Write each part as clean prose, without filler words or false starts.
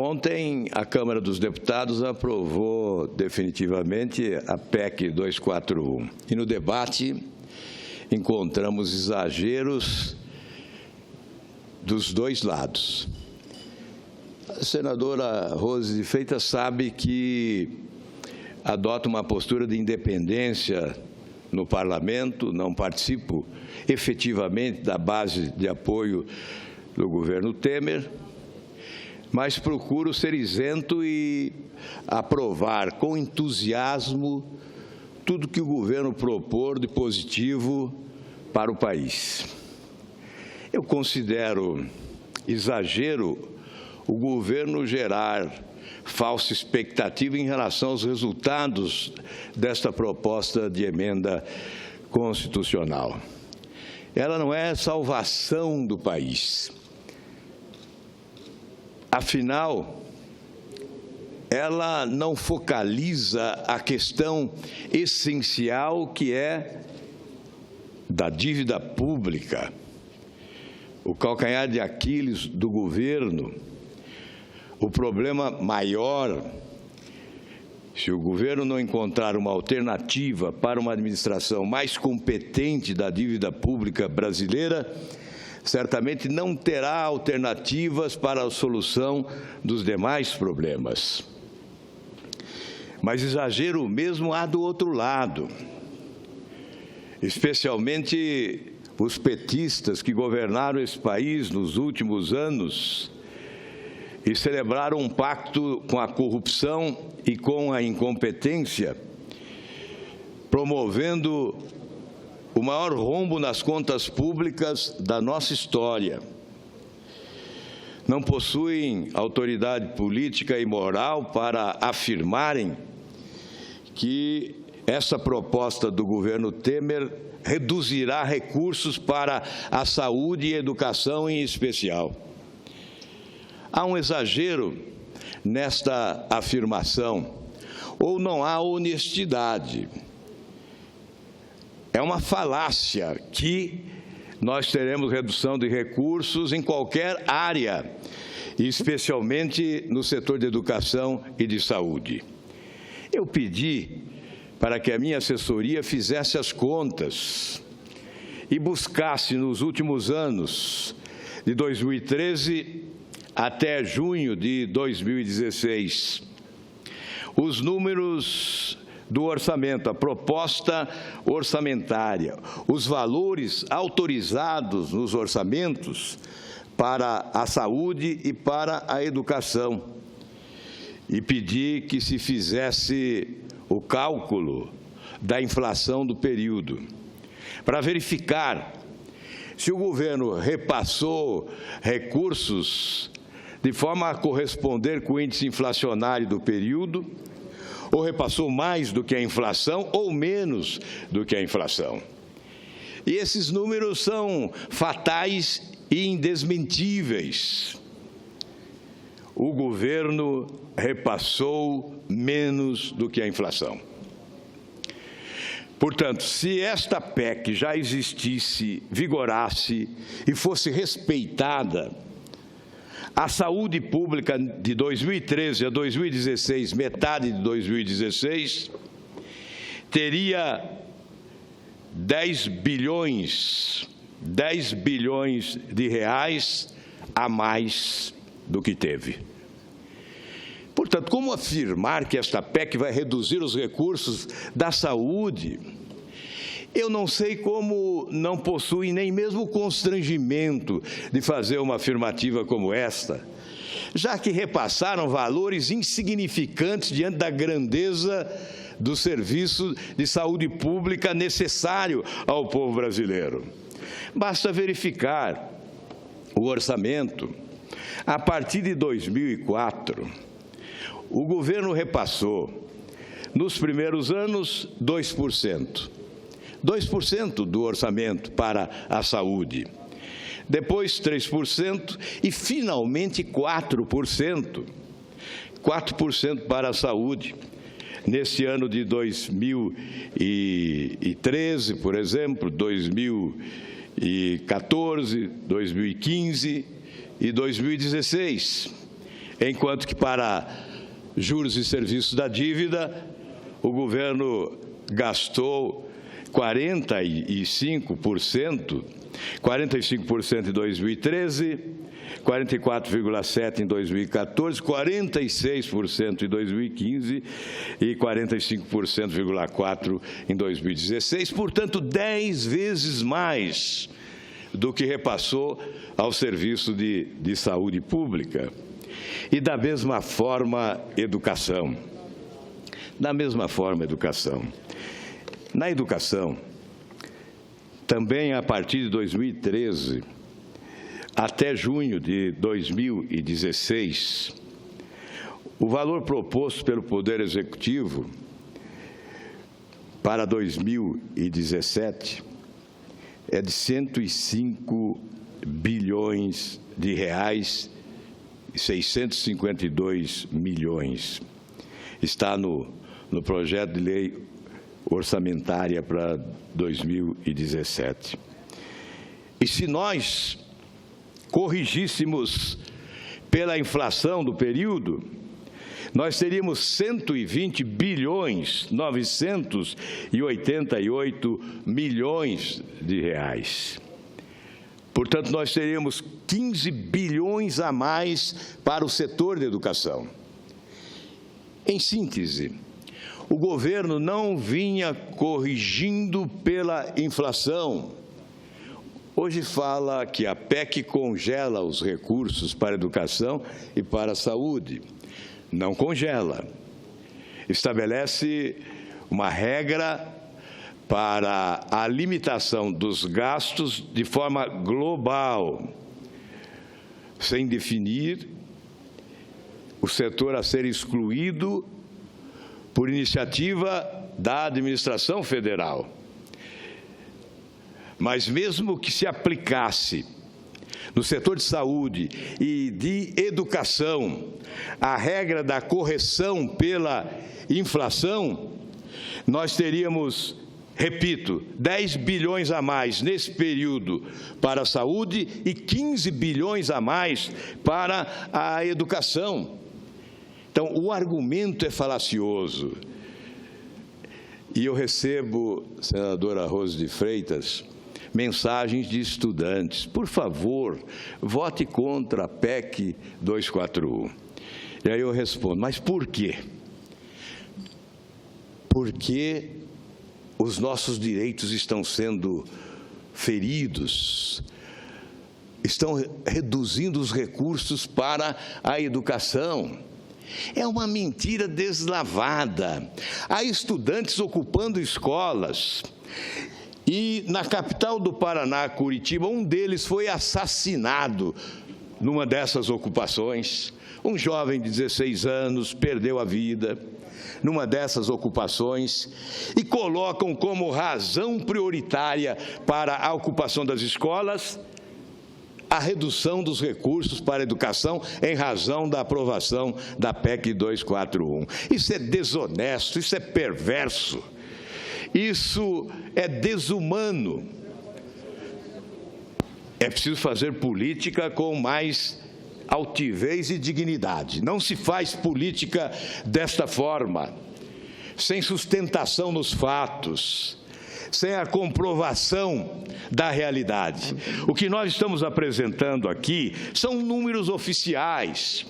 Ontem, a Câmara dos Deputados aprovou definitivamente a PEC 241. E no debate, encontramos exageros dos dois lados. A senadora Rose de Freitas sabe que adota uma postura de independência no parlamento, não participo efetivamente da base de apoio do governo Temer, mas procuro ser isento e aprovar com entusiasmo tudo que o governo propor de positivo para o país. Eu considero exagero o governo gerar falsa expectativa em relação aos resultados desta proposta de emenda constitucional. Ela não é salvação do país. Afinal, ela não focaliza a questão essencial que é da dívida pública, o calcanhar de Aquiles do governo, o problema maior. Se o governo não encontrar uma alternativa para uma administração mais competente da dívida pública brasileira, certamente não terá alternativas para a solução dos demais problemas. Mas exagero mesmo há do outro lado, especialmente os petistas que governaram esse país nos últimos anos e celebraram um pacto com a corrupção e com a incompetência, promovendo o maior rombo nas contas públicas da nossa história. Não possuem autoridade política e moral para afirmarem que essa proposta do governo Temer reduzirá recursos para a saúde e educação em especial. Há um exagero nesta afirmação, ou não há honestidade. É uma falácia que nós teremos redução de recursos em qualquer área, especialmente no setor de educação e de saúde. Eu pedi para que a minha assessoria fizesse as contas e buscasse nos últimos anos, de 2013 até junho de 2016, os números do orçamento, a proposta orçamentária, os valores autorizados nos orçamentos para a saúde e para a educação. E pedi que se fizesse o cálculo da inflação do período, para verificar se o governo repassou recursos de forma a corresponder com o índice inflacionário do período, ou repassou mais do que a inflação, ou menos do que a inflação. E esses números são fatais e indesmentíveis. O governo repassou menos do que a inflação. Portanto, se esta PEC já existisse, vigorasse e fosse respeitada, a saúde pública de 2013 a 2016, metade de 2016, teria 10 bilhões de reais a mais do que teve. Portanto, como afirmar que esta PEC vai reduzir os recursos da saúde? Eu não sei como não possuem nem mesmo o constrangimento de fazer uma afirmativa como esta, já que repassaram valores insignificantes diante da grandeza do serviço de saúde pública necessário ao povo brasileiro. Basta verificar o orçamento. A partir de 2004, o governo repassou, nos primeiros anos, 2%. 2% do orçamento para a saúde, depois 3% e, finalmente, 4%. 4% para a saúde. Nesse ano de 2013, por exemplo, 2014, 2015 e 2016. enquanto que para juros e serviços da dívida, o governo gastou 45% em 2013, 44,7% em 2014, 46% em 2015 e 45,4% em 2016, portanto, 10 vezes mais do que repassou ao serviço de saúde pública. E da mesma forma, educação. Da mesma forma, educação. Na educação, também a partir de 2013, até junho de 2016, o valor proposto pelo Poder Executivo para 2017 é de 105 bilhões de reais e 652 milhões. Está no projeto de lei orçamentária para 2017. E se nós corrigíssemos pela inflação do período, nós teríamos 120 bilhões 988 milhões de reais. Portanto, nós teríamos 15 bilhões a mais para o setor de educação. Em síntese, o governo não vinha corrigindo pela inflação. Hoje fala que a PEC congela os recursos para a educação e para a saúde. Não congela. Estabelece uma regra para a limitação dos gastos de forma global, sem definir o setor a ser excluído por iniciativa da administração federal. Mas mesmo que se aplicasse no setor de saúde e de educação a regra da correção pela inflação, nós teríamos, repito, 10 bilhões a mais nesse período para a saúde e 15 bilhões a mais para a educação. Então, o argumento é falacioso. E eu recebo, senadora Rose de Freitas, mensagens de estudantes. Por favor, vote contra a PEC 241. E aí eu respondo, mas por quê? Porque os nossos direitos estão sendo feridos, estão reduzindo os recursos para a educação. É uma mentira deslavada. Há estudantes ocupando escolas. E na capital do Paraná, Curitiba, um deles foi assassinado numa dessas ocupações. Um jovem de 16 anos perdeu a vida numa dessas ocupações e colocam como razão prioritária para a ocupação das escolas a redução dos recursos para a educação em razão da aprovação da PEC 241. Isso é desonesto, isso é perverso, isso é desumano. É preciso fazer política com mais altivez e dignidade. Não se faz política desta forma, sem sustentação nos fatos, sem a comprovação da realidade. O que nós estamos apresentando aqui são números oficiais.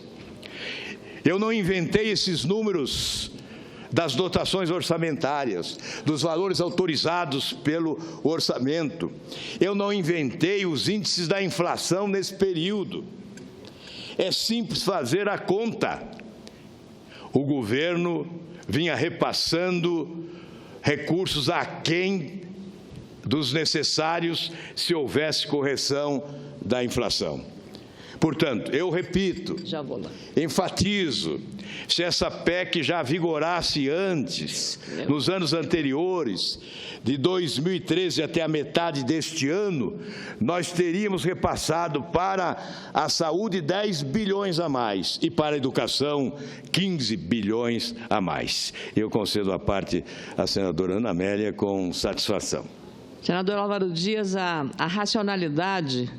Eu não inventei esses números das dotações orçamentárias, dos valores autorizados pelo orçamento. Eu não inventei os índices da inflação nesse período. É simples fazer a conta. O governo vinha repassando recursos aquém dos necessários se houvesse correção da inflação. Portanto, eu repito, enfatizo, se essa PEC já vigorasse antes, nos anos anteriores, de 2013 até a metade deste ano, nós teríamos repassado para a saúde 10 bilhões a mais e para a educação 15 bilhões a mais. Eu concedo a parte à senadora Ana Amélia com satisfação. Senador Álvaro Dias, a racionalidade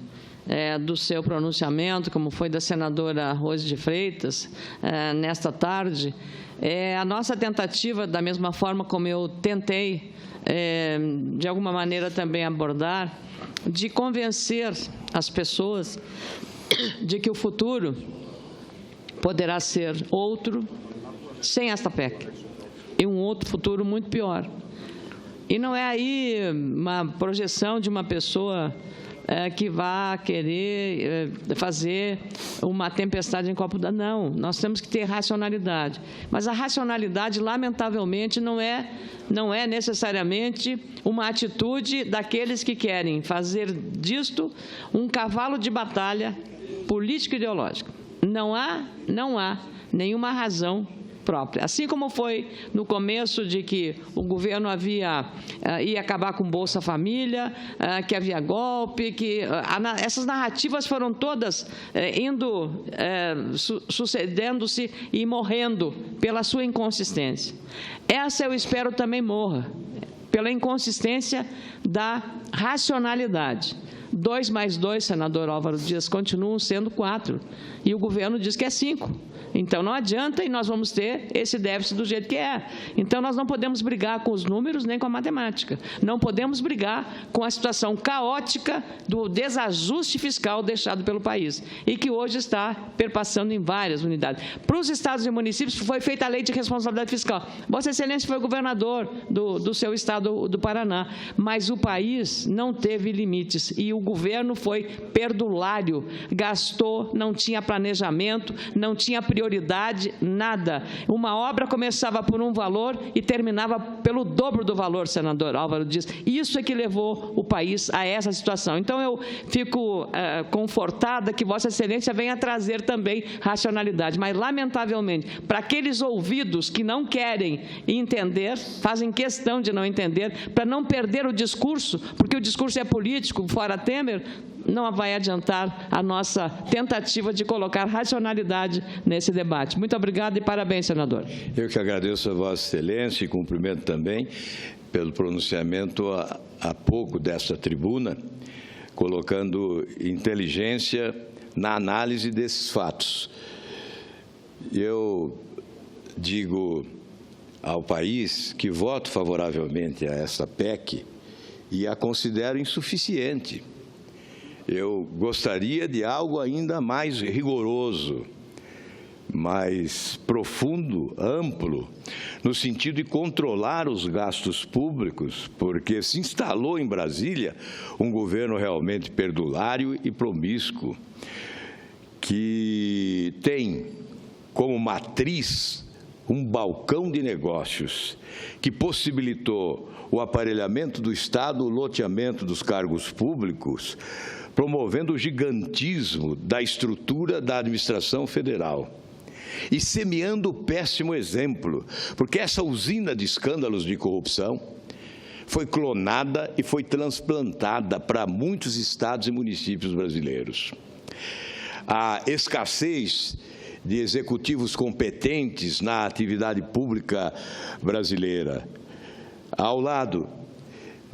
do seu pronunciamento, como foi da senadora Rose de Freitas, nesta tarde, a nossa tentativa, da mesma forma como eu tentei, de alguma maneira também abordar, de convencer as pessoas de que o futuro poderá ser outro sem esta PEC, e um outro futuro muito pior. E não é aí uma projeção de uma pessoa que vá querer fazer uma tempestade em copo d'água. Não, nós temos que ter racionalidade. Mas a racionalidade, lamentavelmente, não é necessariamente uma atitude daqueles que querem fazer disto um cavalo de batalha político-ideológico. Não há nenhuma razão própria. Assim como foi no começo de que o governo ia acabar com Bolsa Família, que havia golpe, que essas narrativas foram todas sucedendo-se e morrendo pela sua inconsistência. Essa eu espero também morra, pela inconsistência da racionalidade. 2 mais 2, senador Álvaro Dias, continuam sendo 4, e o governo diz que é 5. Então, não adianta e nós vamos ter esse déficit do jeito que é. Então, nós não podemos brigar com os números nem com a matemática. Não podemos brigar com a situação caótica do desajuste fiscal deixado pelo país e que hoje está perpassando em várias unidades. Para os estados e municípios, foi feita a lei de responsabilidade fiscal. Vossa Excelência foi governador do seu estado do Paraná, mas o país não teve limites e o governo foi perdulário, gastou, não tinha planejamento, não tinha prioridade, nada. Uma obra começava por um valor e terminava pelo dobro do valor, senador Álvaro Dias. Isso é que levou o país a essa situação. Então, eu fico confortada que Vossa Excelência venha trazer também racionalidade, mas, lamentavelmente, para aqueles ouvidos que não querem entender, fazem questão de não entender, para não perder o discurso, porque o discurso é político, fora Temer, não vai adiantar a nossa tentativa de colocar racionalidade nesse debate. Muito obrigado e parabéns, senador. Eu que agradeço a Vossa Excelência e cumprimento também pelo pronunciamento há pouco desta tribuna, colocando inteligência na análise desses fatos. Eu digo ao país que voto favoravelmente a essa PEC e a considero insuficiente. Eu gostaria de algo ainda mais rigoroso, mais profundo, amplo, no sentido de controlar os gastos públicos, porque se instalou em Brasília um governo realmente perdulário e promíscuo, que tem como matriz um balcão de negócios que possibilitou o aparelhamento do Estado, o loteamento dos cargos públicos, promovendo o gigantismo da estrutura da administração federal e semeando o péssimo exemplo, porque essa usina de escândalos de corrupção foi clonada e foi transplantada para muitos estados e municípios brasileiros. A escassez de executivos competentes na atividade pública brasileira, ao lado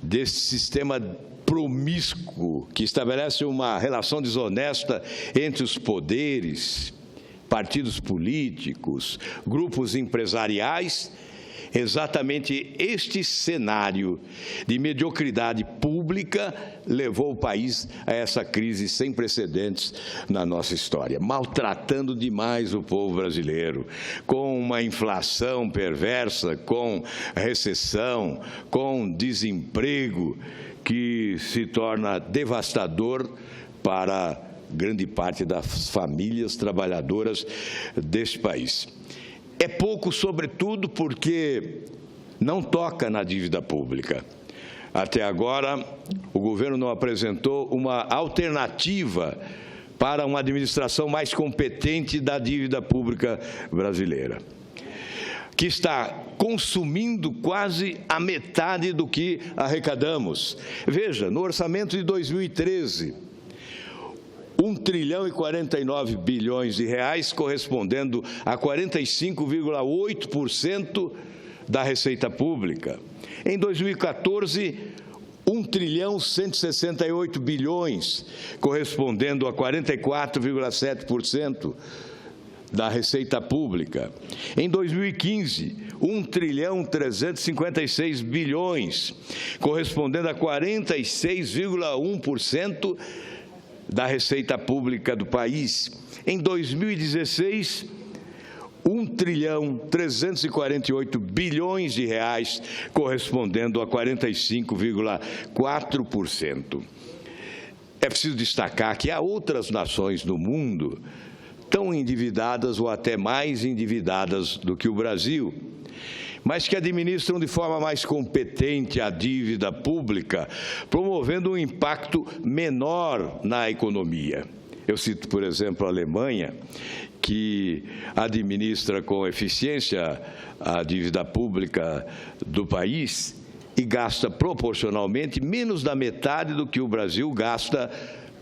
desse sistema promíscuo que estabelece uma relação desonesta entre os poderes, partidos políticos, grupos empresariais, exatamente este cenário de mediocridade pública levou o país a essa crise sem precedentes na nossa história, maltratando demais o povo brasileiro, com uma inflação perversa, com recessão, com desemprego, que se torna devastador para grande parte das famílias trabalhadoras deste país. É pouco, sobretudo, porque não toca na dívida pública. Até agora, o governo não apresentou uma alternativa para uma administração mais competente da dívida pública brasileira, que está consumindo quase a metade do que arrecadamos. Veja, no orçamento de 2013, 1 trilhão e 49 bilhões de reais, correspondendo a 45,8% da receita pública. Em 2014, 1.168 bilhões, correspondendo a 44,7% da receita pública. Em 2015, 1.356 bilhões, correspondendo a 46,1% da receita pública do país. Em 2016, 1.348 bilhões de reais, correspondendo a 45,4%. É preciso destacar que há outras nações no mundo tão endividadas ou até mais endividadas do que o Brasil, mas que administram de forma mais competente a dívida pública, promovendo um impacto menor na economia. Eu cito, por exemplo, a Alemanha, que administra com eficiência a dívida pública do país e gasta proporcionalmente menos da metade do que o Brasil gasta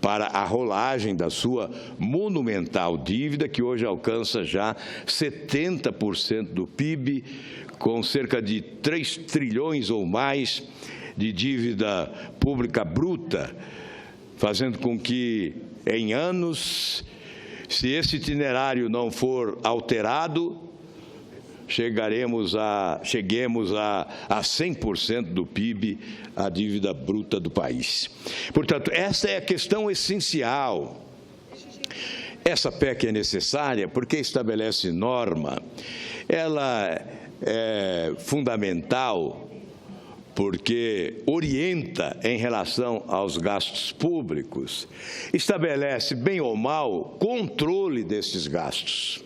para a rolagem da sua monumental dívida, que hoje alcança já 70% do PIB, com cerca de 3 trilhões ou mais de dívida pública bruta, fazendo com que, em anos, se esse itinerário não for alterado, cheguemos a 100% do PIB, a dívida bruta do país. Portanto, essa é a questão essencial. Essa PEC é necessária porque estabelece norma, ela é fundamental porque orienta em relação aos gastos públicos, estabelece, bem ou mal, controle desses gastos.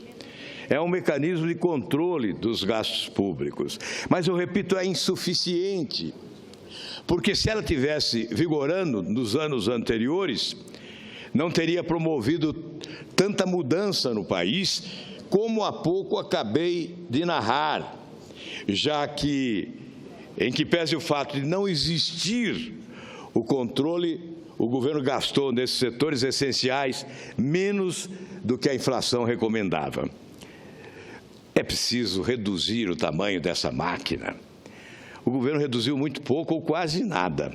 É um mecanismo de controle dos gastos públicos. Mas, eu repito, é insuficiente, porque se ela tivesse vigorando nos anos anteriores, não teria promovido tanta mudança no país, como há pouco acabei de narrar, já que, em que pese o fato de não existir o controle, o governo gastou nesses setores essenciais menos do que a inflação recomendava. É preciso reduzir o tamanho dessa máquina. O governo reduziu muito pouco ou quase nada.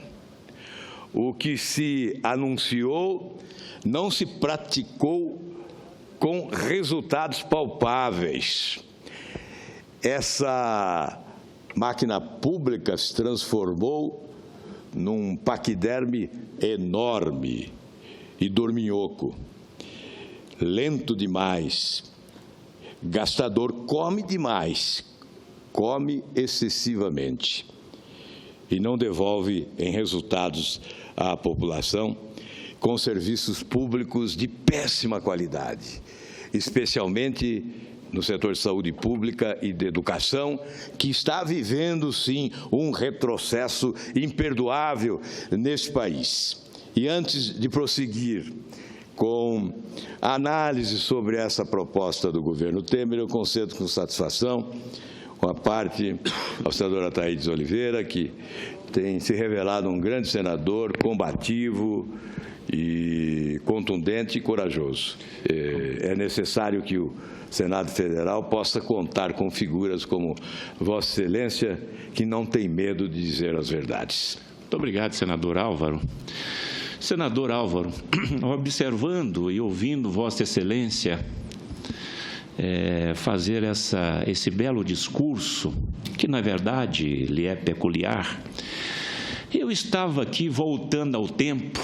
O que se anunciou não se praticou com resultados palpáveis. Essa máquina pública se transformou num paquiderme enorme e dorminhoco, lento demais, gastador, come demais, come excessivamente e não devolve em resultados à população, com serviços públicos de péssima qualidade, especialmente no setor de saúde pública e de educação, que está vivendo, sim, um retrocesso imperdoável neste país. E antes de prosseguir com a análise sobre essa proposta do governo Temer, eu concedo com satisfação uma parte ao senador Ataídes Oliveira, que tem se revelado um grande senador, combativo e contundente e corajoso. É necessário que o Senado Federal possa contar com figuras como Vossa Excelência, que não tem medo de dizer as verdades. Muito obrigado, senador Álvaro. Senador Álvaro, observando e ouvindo Vossa Excelência fazer esse belo discurso, que na verdade lhe é peculiar, eu estava aqui voltando ao tempo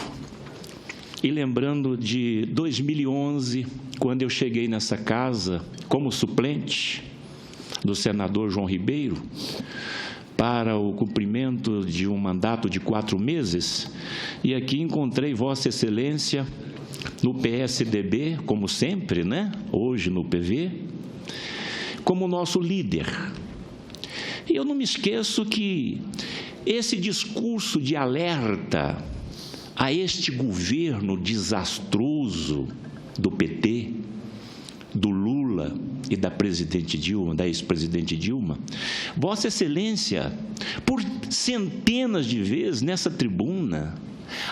e lembrando de 2011, quando eu cheguei nessa casa como suplente do senador João Ribeiro, para o cumprimento de um mandato de 4 meses, e aqui encontrei Vossa Excelência no PSDB, como sempre, né? Hoje no PV, como nosso líder. E eu não me esqueço que esse discurso de alerta a este governo desastroso do PT, do Lula e da presidente Dilma, da ex-presidente Dilma, Vossa Excelência, por centenas de vezes nessa tribuna,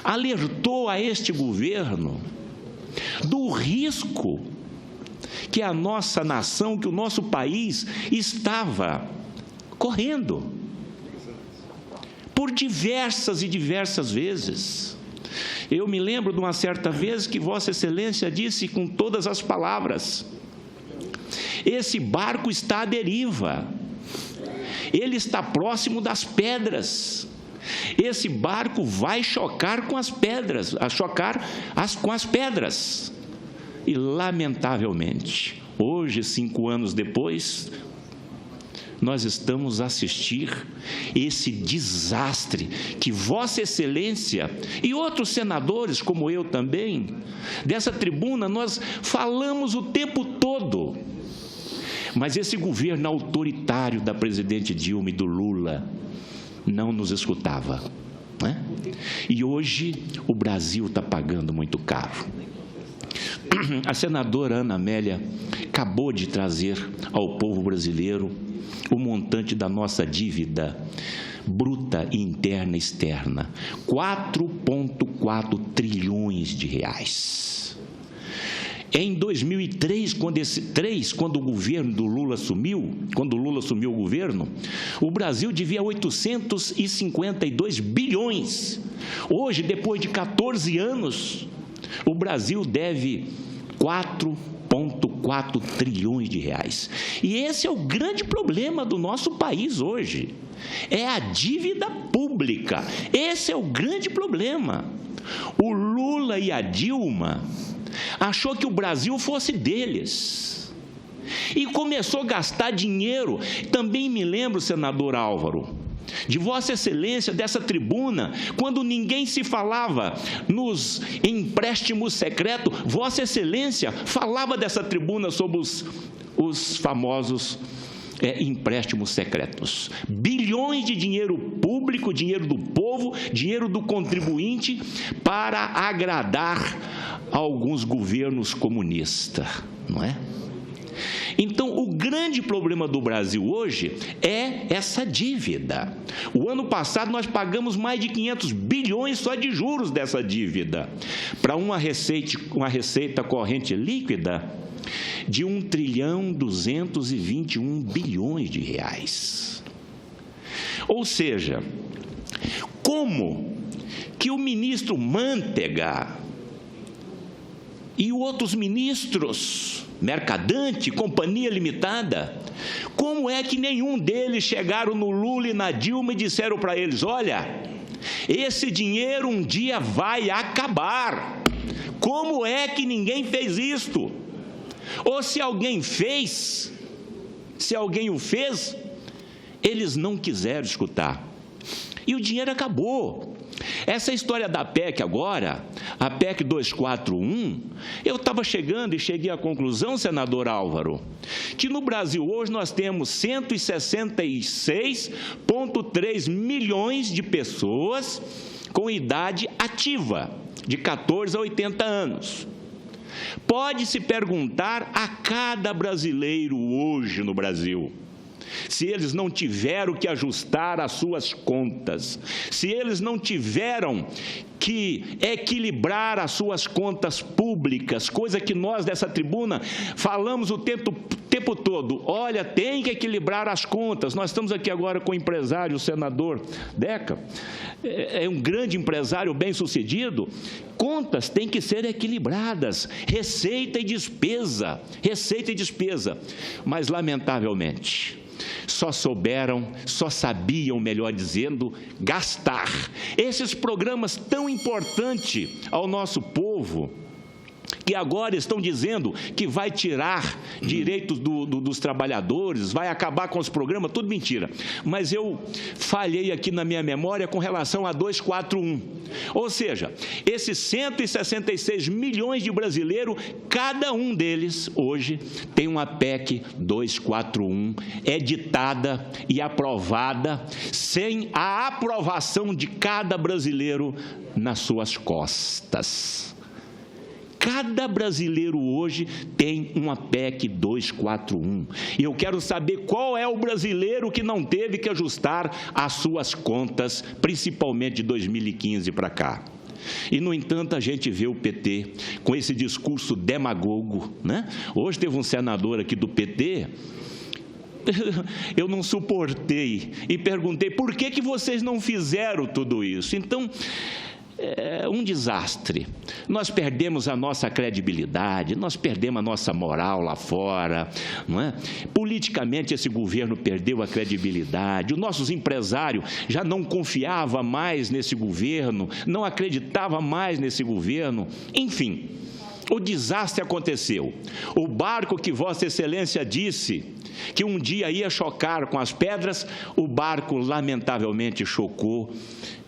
alertou a este governo do risco que a nossa nação, que o nosso país estava correndo. por diversas e diversas vezes. Eu me lembro de uma certa vez que Vossa Excelência disse com todas as palavras: esse barco está à deriva, ele está próximo das pedras, esse barco vai chocar com as pedras, com as pedras. E, lamentavelmente, hoje, 5 anos depois, nós estamos a assistir esse desastre que Vossa Excelência e outros senadores, como eu também, dessa tribuna, nós falamos o tempo todo. Mas esse governo autoritário da presidente Dilma e do Lula não nos escutava, né? E hoje o Brasil está pagando muito caro. A senadora Ana Amélia acabou de trazer ao povo brasileiro o montante da nossa dívida bruta, interna e externa: 4,4 trilhões de reais. Em 2003, quando o governo do Lula assumiu, quando o Lula assumiu o governo, o Brasil devia 852 bilhões. Hoje, depois de 14 anos, o Brasil deve 4,4 trilhões de reais. E esse é o grande problema do nosso país hoje. É a dívida pública. Esse é o grande problema. O Lula e a Dilma achou que o Brasil fosse deles e começou a gastar dinheiro. Também me lembro, senador Álvaro, de Vossa Excelência, dessa tribuna, quando ninguém se falava nos empréstimos secretos, Vossa Excelência falava dessa tribuna sobre os famosos empréstimos secretos. Bilhões de dinheiro público, dinheiro do povo, dinheiro do contribuinte, para agradar alguns governos comunistas, não é? Então, o grande problema do Brasil hoje é essa dívida. O ano passado nós pagamos mais de 500 bilhões só de juros dessa dívida, para uma receita corrente líquida de 1,221 trilhões de reais. Ou seja, como que o ministro Mantega e outros ministros, Mercadante, Companhia Limitada, como é que nenhum deles chegaram no Lula e na Dilma e disseram para eles: olha, esse dinheiro um dia vai acabar? Como é que ninguém fez isto? Ou se alguém fez, se alguém o fez, eles não quiseram escutar. E o dinheiro acabou. Essa história da PEC agora, a PEC 241, eu estava chegando e cheguei à conclusão, senador Álvaro, que no Brasil hoje nós temos 166,3 milhões de pessoas com idade ativa, de 14 a 80 anos. Pode-se perguntar a cada brasileiro hoje no Brasil, se eles não tiveram que ajustar as suas contas, se eles não tiveram que equilibrar as suas contas públicas, coisa que nós dessa tribuna falamos o tempo todo: olha, tem que equilibrar as contas. Nós estamos aqui agora com o empresário, o senador Deca, é um grande empresário bem-sucedido. Contas têm que ser equilibradas, receita e despesa, mas lamentavelmente só sabiam, melhor dizendo, gastar. Esses programas tão importantes ao nosso povo, que agora estão dizendo que vai tirar direitos dos trabalhadores, vai acabar com os programas, tudo mentira. Mas eu falhei aqui na minha memória com relação a 241. Ou seja, esses 166 milhões de brasileiros, cada um deles hoje tem uma PEC 241 editada e aprovada, sem a aprovação de cada brasileiro nas suas costas. Cada brasileiro hoje tem uma PEC 241. E eu quero saber qual é o brasileiro que não teve que ajustar as suas contas, principalmente de 2015 para cá. E, no entanto, a gente vê o PT com esse discurso demagogo, né? Hoje teve um senador aqui do PT eu não suportei e perguntei, por que vocês não fizeram tudo isso? Então, é um desastre. Nós perdemos a nossa credibilidade, nós perdemos a nossa moral lá fora, não é? Politicamente, esse governo perdeu a credibilidade, os nossos empresários já não confiavam mais nesse governo, não acreditavam mais nesse governo, enfim, o desastre aconteceu. O barco que Vossa Excelência disse que um dia ia chocar com as pedras, o barco lamentavelmente chocou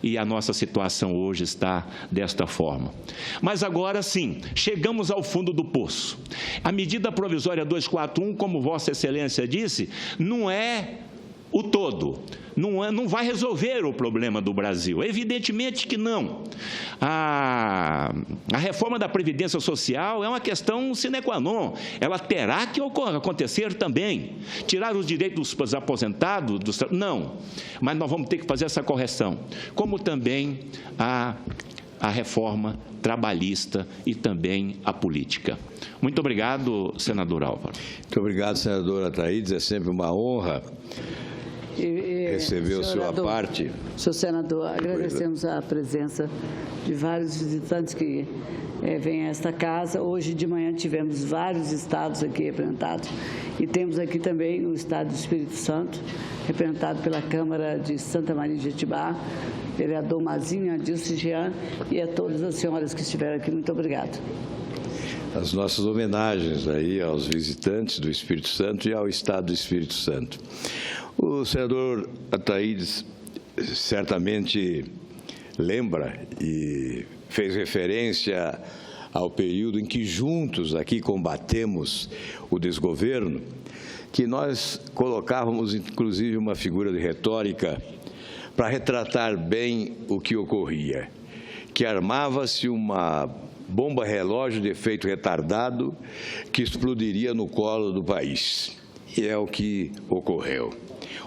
e a nossa situação hoje está desta forma. Mas agora sim, chegamos ao fundo do poço. A medida provisória 241, como Vossa Excelência disse, não é o todo, não vai resolver o problema do Brasil, evidentemente que não. A reforma da Previdência Social é uma questão sine qua non, ela terá que acontecer também. Tirar os direitos dos aposentados, não, mas nós vamos ter que fazer essa correção, como também a reforma trabalhista e também a política. Muito obrigado, senador Álvaro. Muito obrigado, senadora Ataídes, é sempre uma honra receber a sua parte. Senhor senador, agradecemos a presença de vários visitantes que vêm a esta casa. Hoje de manhã tivemos vários estados aqui representados e temos aqui também o estado do Espírito Santo, representado pela Câmara de Santa Maria de Jetibá, vereador Mazinho, Adilson Jean e a todas as senhoras que estiveram aqui. Muito obrigado. As nossas homenagens aí aos visitantes do Espírito Santo e ao estado do Espírito Santo. O senador Ataídes certamente lembra e fez referência ao período em que juntos aqui combatemos o desgoverno, que nós colocávamos inclusive uma figura de retórica para retratar bem o que ocorria, que armava-se uma bomba relógio de efeito retardado que explodiria no colo do país. E é o que ocorreu.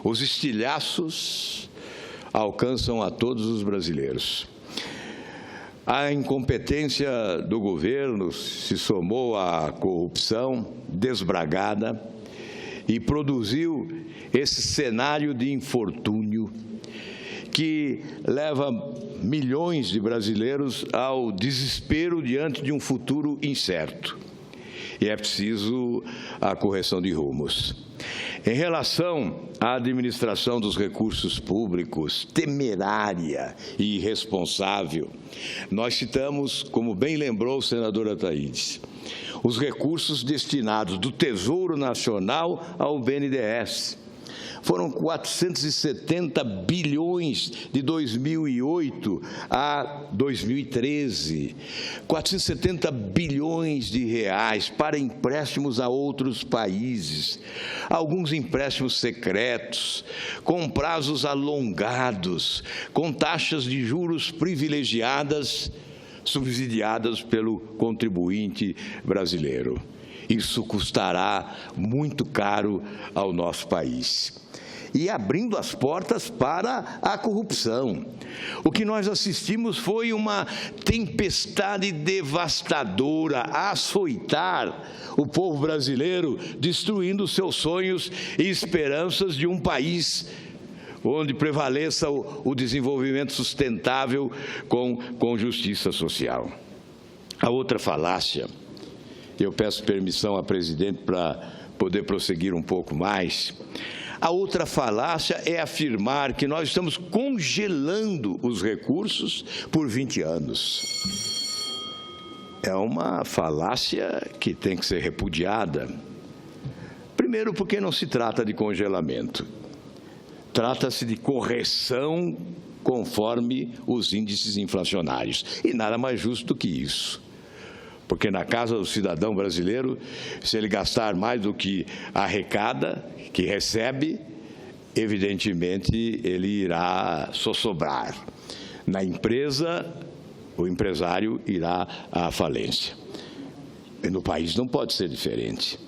Os estilhaços alcançam a todos os brasileiros. A incompetência do governo se somou à corrupção desbragada e produziu esse cenário de infortúnio que leva milhões de brasileiros ao desespero diante de um futuro incerto. E é preciso a correção de rumos. Em relação à administração dos recursos públicos, temerária e irresponsável, nós citamos, como bem lembrou o senador Ataídes, os recursos destinados do Tesouro Nacional ao BNDES. Foram 470 bilhões de 2008 a 2013, 470 bilhões de reais para empréstimos a outros países, alguns empréstimos secretos, com prazos alongados, com taxas de juros privilegiadas, subsidiadas pelo contribuinte brasileiro. Isso custará muito caro ao nosso país. E abrindo as portas para a corrupção. O que nós assistimos foi uma tempestade devastadora a açoitar o povo brasileiro, destruindo seus sonhos e esperanças de um país onde prevaleça o desenvolvimento sustentável com justiça social. A outra falácia, eu peço permissão à presidente para poder prosseguir um pouco mais. A outra falácia é afirmar que nós estamos congelando os recursos por 20 anos. É uma falácia que tem que ser repudiada. Primeiro, porque não se trata de congelamento. Trata-se de correção conforme os índices inflacionários. E nada mais justo do que isso. Porque na casa do cidadão brasileiro, se ele gastar mais do que arrecada, que recebe, evidentemente ele irá sossobrar. Na empresa, o empresário irá à falência. E no país não pode ser diferente.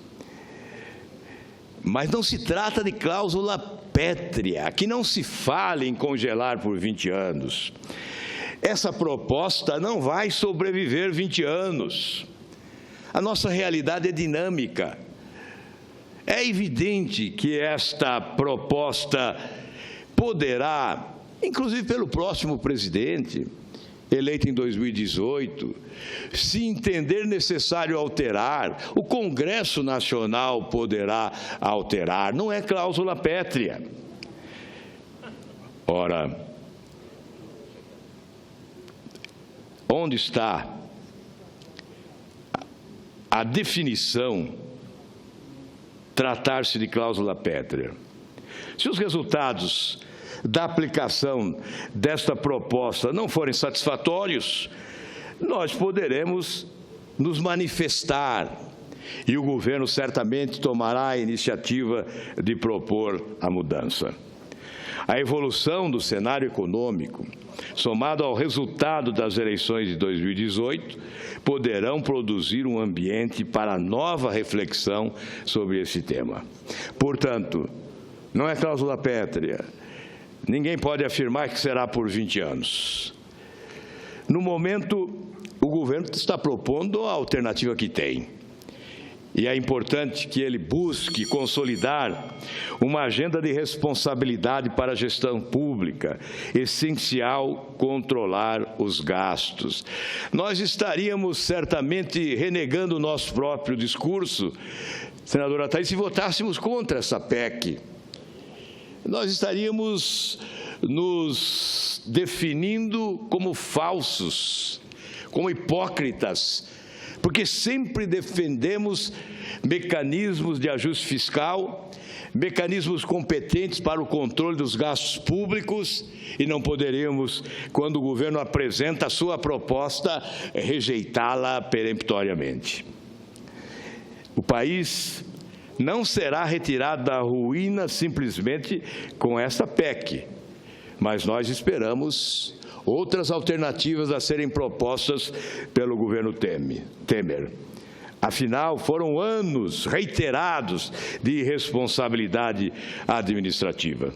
Mas não se trata de cláusula pétrea, que não se fale em congelar por 20 anos. Essa proposta não vai sobreviver 20 anos. A nossa realidade é dinâmica. É evidente que esta proposta poderá, inclusive pelo próximo presidente, eleito em 2018, se entender necessário alterar, o Congresso Nacional poderá alterar, não é cláusula pétrea. Ora, onde está a definição tratar-se de cláusula pétrea? Se os resultados da aplicação desta proposta não forem satisfatórios, nós poderemos nos manifestar e o governo certamente tomará a iniciativa de propor a mudança. A evolução do cenário econômico, somado ao resultado das eleições de 2018, poderão produzir um ambiente para nova reflexão sobre esse tema. Portanto, não é cláusula pétrea. Ninguém pode afirmar que será por 20 anos. No momento, o governo está propondo a alternativa que tem. E é importante que ele busque consolidar uma agenda de responsabilidade para a gestão pública, essencial controlar os gastos. Nós estaríamos certamente renegando o nosso próprio discurso, senadora Thaís, se votássemos contra essa PEC. Nós estaríamos nos definindo como falsos, como hipócritas, porque sempre defendemos mecanismos de ajuste fiscal, mecanismos competentes para o controle dos gastos públicos e não poderíamos, quando o governo apresenta a sua proposta, rejeitá-la peremptoriamente. O país não será retirado da ruína simplesmente com esta PEC, mas nós esperamos outras alternativas a serem propostas pelo governo Temer. Afinal, foram anos reiterados de irresponsabilidade administrativa.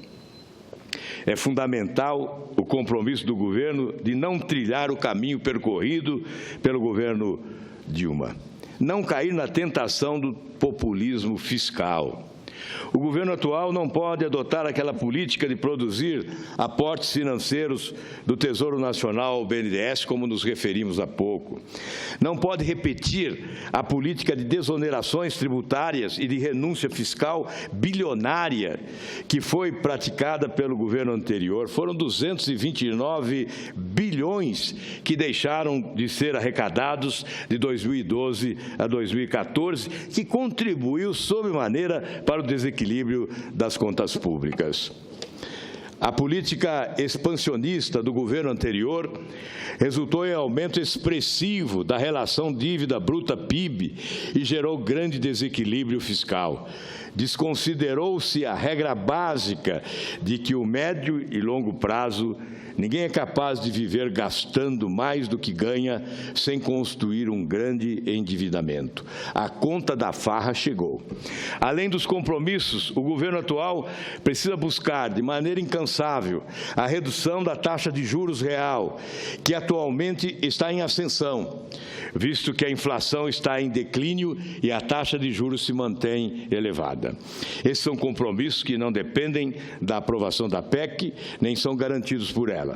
É fundamental o compromisso do governo de não trilhar o caminho percorrido pelo governo Dilma. Não cair na tentação do populismo fiscal. O governo atual não pode adotar aquela política de produzir aportes financeiros do Tesouro Nacional ao BNDES, como nos referimos há pouco. Não pode repetir a política de desonerações tributárias e de renúncia fiscal bilionária que foi praticada pelo governo anterior. Foram 229 bilhões que deixaram de ser arrecadados de 2012 a 2014, que contribuiu sobremaneira para o desequilíbrio das contas públicas. A política expansionista do governo anterior resultou em aumento expressivo da relação dívida bruta PIB e gerou grande desequilíbrio fiscal. Desconsiderou-se a regra básica de que o médio e longo prazo ninguém é capaz de viver gastando mais do que ganha sem construir um grande endividamento. A conta da farra chegou. Além dos compromissos, o governo atual precisa buscar, de maneira incansável, a redução da taxa de juros real, que atualmente está em ascensão, visto que a inflação está em declínio e a taxa de juros se mantém elevada. Esses são compromissos que não dependem da aprovação da PEC, nem são garantidos por ela.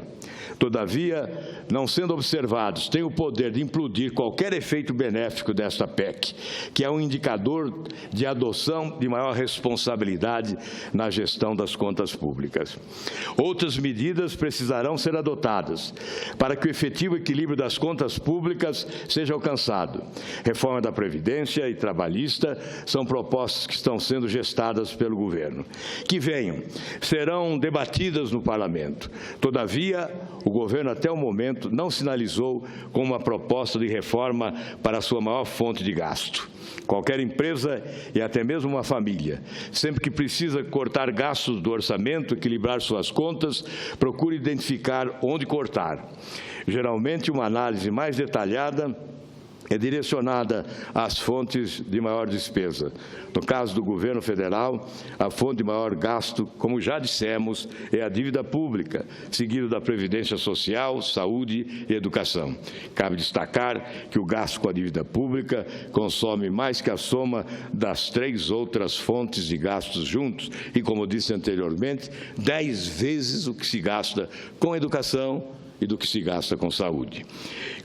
Todavia, não sendo observados, têm o poder de implodir qualquer efeito benéfico desta PEC, que é um indicador de adoção de maior responsabilidade na gestão das contas públicas. Outras medidas precisarão ser adotadas para que o efetivo equilíbrio das contas públicas seja alcançado. Reforma da Previdência e trabalhista são propostas que estão sendo gestadas pelo governo. Que venham, serão debatidas no Parlamento. Todavia, o governo até o momento não sinalizou com uma proposta de reforma para a sua maior fonte de gasto. Qualquer empresa e até mesmo uma família, sempre que precisa cortar gastos do orçamento, equilibrar suas contas, procura identificar onde cortar. Geralmente, uma análise mais detalhada é direcionada às fontes de maior despesa. No caso do governo federal, a fonte de maior gasto, como já dissemos, é a dívida pública, seguido da Previdência Social, Saúde e Educação. Cabe destacar que o gasto com a dívida pública consome mais que a soma das 3 outras fontes de gastos juntos e, como disse anteriormente, 10 vezes o que se gasta com educação e do que se gasta com saúde.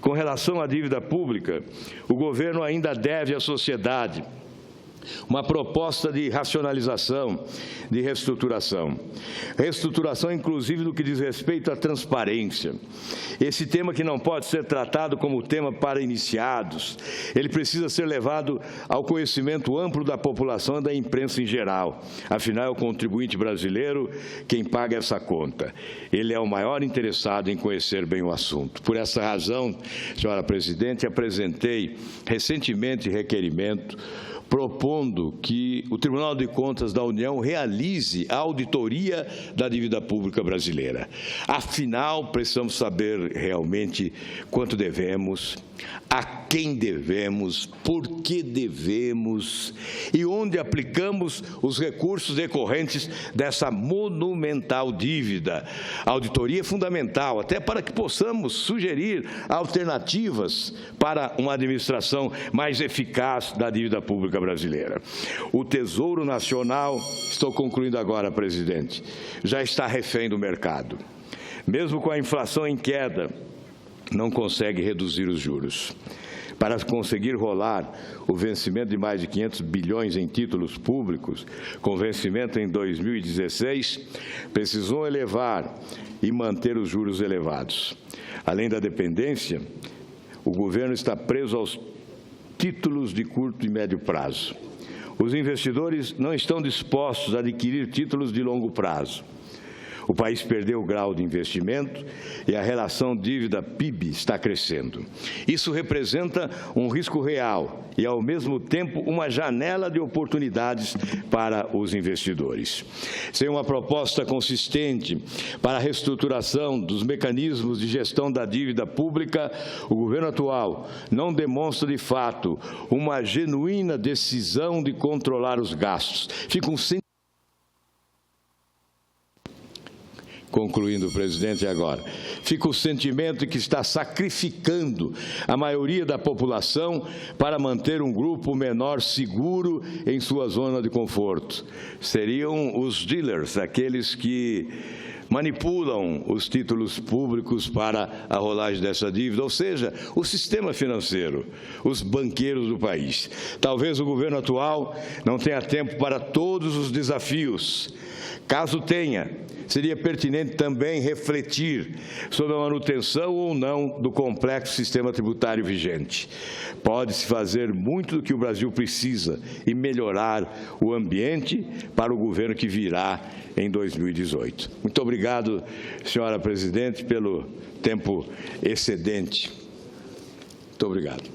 Com relação à dívida pública, o governo ainda deve à sociedade uma proposta de racionalização, de reestruturação. Reestruturação, inclusive, no que diz respeito à transparência. Esse tema que não pode ser tratado como tema para iniciados, ele precisa ser levado ao conhecimento amplo da população e da imprensa em geral. Afinal, é o contribuinte brasileiro quem paga essa conta. Ele é o maior interessado em conhecer bem o assunto. Por essa razão, senhora presidente, apresentei recentemente requerimento propondo que o Tribunal de Contas da União realize a auditoria da dívida pública brasileira. Afinal, precisamos saber realmente quanto devemos, a quem devemos, por que devemos e onde aplicamos os recursos decorrentes dessa monumental dívida. A auditoria é fundamental, até para que possamos sugerir alternativas para uma administração mais eficaz da dívida pública brasileira. O Tesouro Nacional, estou concluindo agora, presidente, já está refém do mercado. Mesmo com a inflação em queda, não consegue reduzir os juros. Para conseguir rolar o vencimento de mais de 500 bilhões em títulos públicos, com vencimento em 2016, precisou elevar e manter os juros elevados. Além da dependência, o governo está preso aos títulos de curto e médio prazo. Os investidores não estão dispostos a adquirir títulos de longo prazo. O país perdeu o grau de investimento e a relação dívida-PIB está crescendo. Isso representa um risco real e, ao mesmo tempo, uma janela de oportunidades para os investidores. Sem uma proposta consistente para a reestruturação dos mecanismos de gestão da dívida pública, o governo atual não demonstra, de fato, uma genuína decisão de controlar os gastos. Fica um Concluindo, presidente, agora, fica o sentimento de que está sacrificando a maioria da população para manter um grupo menor seguro em sua zona de conforto. Seriam os dealers, aqueles que manipulam os títulos públicos para a rolagem dessa dívida, ou seja, o sistema financeiro, os banqueiros do país. Talvez o governo atual não tenha tempo para todos os desafios. Caso tenha, seria pertinente também refletir sobre a manutenção ou não do complexo sistema tributário vigente. Pode-se fazer muito do que o Brasil precisa e melhorar o ambiente para o governo que virá em 2018. Muito obrigado, senhora presidente, pelo tempo excedente. Muito obrigado.